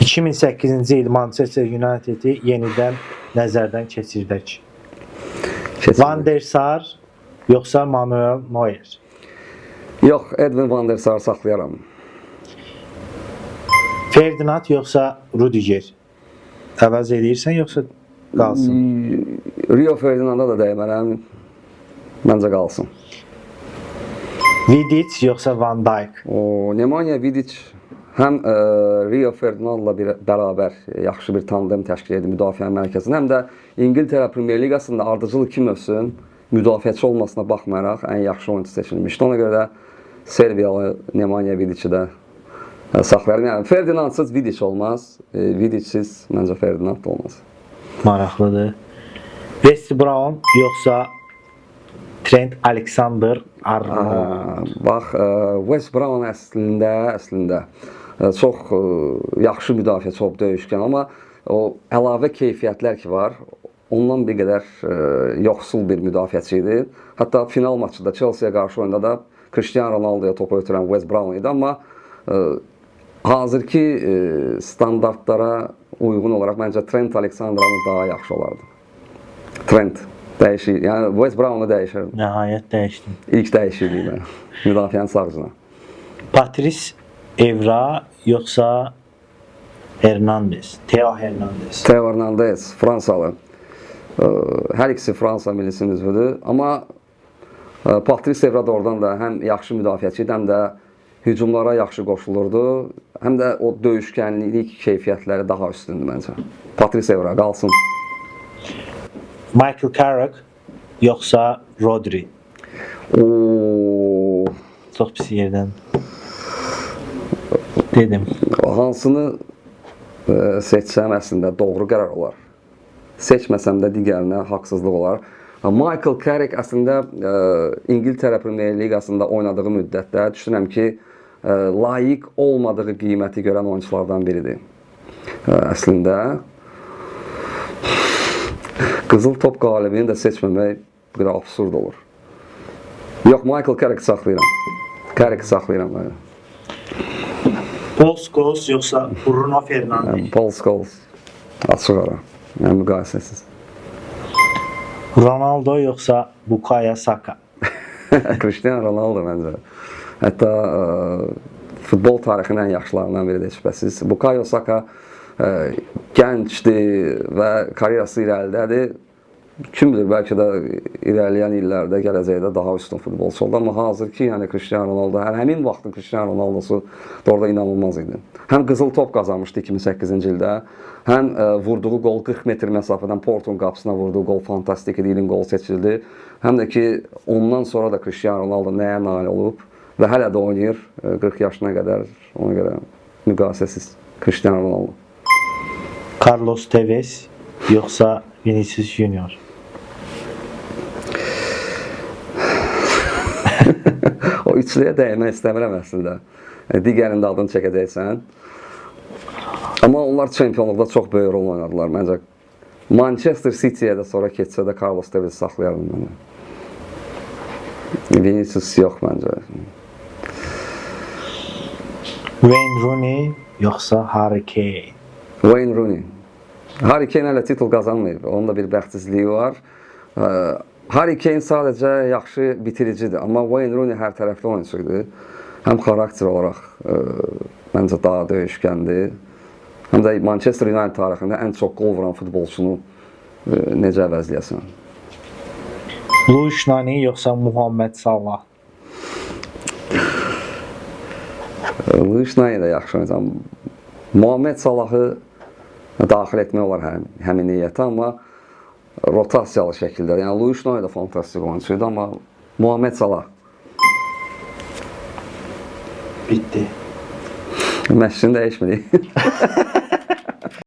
2008-ci il Manchester United'i yenidən nəzərdən keçirdək. Van der Sar yoxsa Manuel Neuer? Yox, Edwin Van der Sar saxlayaram. Ferdinand yoxsa Rudiger? Əvəz edirsən yoxsa qalsın? Rio Ferdinanda da dəymərəm. Məncə qalsın. Vidic yoxsa Van Dijk? Nemanja Vidic həm Rio Ferdinandla bərabər yaxşı bir tandem təşkil edir müdafiə mərkəzində, həm də İngiltərə Premyer Liqasında ardıcıl 2 mövsüm müdafiəçi olmasına baxmayaraq ən yaxşı oyunçu seçilmişdi. Ona görə də Serbiyalı Nemanja Vidic'i də saxlayarım. Yəni Ferdinandsız Vidic olmaz, Vidicsiz məncə Ferdinand da olmaz. Maraqlıdır. West Brown yoxsa Trent Alexander-Arnold? Bax, West Brown əslində çox yaxşı müdafiə, çox döyüşkən, amma o əlavə keyfiyyətlər ki var, ondan bir qədər yoxsul bir müdafiəçi idi. Hətta final maçında Chelsea-yə qarşı oyunda da Cristiano Ronaldo'ya topu ötürən West Brown idi, amma hazırki standartlara uyğun olaraq məncə Trent Alexander-Arnold daha yaxşı olardı. Trent dəyişir, yəni West Brown'u dəyişir. Nəhayət dəyişdim. İlk dəyişirdik mən, müdafiənin sağcına. Patrice Evra yoxsa Hernandez? Theo Hernandez. Theo Hernandez, Fransalı. Hər ikisi Fransa millisinin üzvüdür. Amma Patrice Evra da oradan da həm yaxşı müdafiəçi idi, həm də hücumlara yaxşı qoşulurdu. Həm də o döyüşkənlik keyfiyyətləri daha üstündür məncə. Patrice Evra qalsın. Michael Carrick yoxsa Rodri? Çox pis yerdən dedim. Hansını seçsəm əslində doğru qərar olar. Seçməsəm də digərinə haqsızlıq olar. Michael Carrick əslində İngiltərə Premyer Liqasında oynadığı müddətdə düşünürəm ki, layiq olmadığı qiyməti görən oyunculardan biridir. Əslində qızıl top qalibini də seçməmək bir absurd olur. Yox, Michael Carrick saxlayıram. Carrick saxlayıram. Paul Scholes yoxsa Bruno Fernandes? Paul Scholes. Açıq ara. Yəni müqayisəsiz. Ronaldo yoxsa Bukayo Saka? Cristiano Ronaldo məncə. Hətta futbol tarixinin ən yaxşılarından biridir şübhəsiz. Bukayo Saka gəncdir və karyerası irəlidədir. Kim bilir, bəlkə də irəliyən illərdə, gələcəkdə daha üstün futbolçu oldu. Amma hazır ki, yəni Cristiano Ronaldo, həmin vaxtın Cristiano Ronaldosu da orada inanılmaz idi. Həm qızıl top qazanmışdı 2008-ci ildə, həm vurduğu gol 40 metr məsafədən Porto'nun qapısına vurduğu gol fantastik idi, ilin gol seçildi. Həm də ki, ondan sonra da Cristiano Ronaldo nəyə nail olub və hələ də oynayır 40 yaşına qədər, ona görə müqayisəsiz Cristiano Ronaldo. Carlos Tevez yoxsa Vinicius Junior? O üçlüyə dəymək istəmirəm əslində. Digərində adını çəkəcəksən. Amma onlar çempionluqda çox böyük rol oynadılar. Məncə Manchester City'yə də sonra keçsə də Carlos Tevez saxlayarım mənə. Vinicius yox məncə. Wayne Rooney yoxsa Harry Kane? Wayne Rooney. Harry Kane hələ titul qazanmayıb. Onun da bir bəxtsizliyi var. Harry Kane sadəcə yaxşı bitiricidir. Amma Wayne Rooney hər tərəfli oyunçudur. Həm xarakter olaraq məncə daha döyüşkəndir. Həm də Manchester United tarixində ən çox qol vuran futbolçunu necə əvəzləyəsən? Louis Nani yoxsa Muhammed Salah? Louis Nani də yaxşı oyuncu. Muhammed Salahı daxil etmək olar həmin niyyətə, amma rotasiyalı şəkildə. Yəni Louis Nani də fantastik oyuncuydu, amma Muhammed Salah. Bitti. Məşqini dəyişmədik.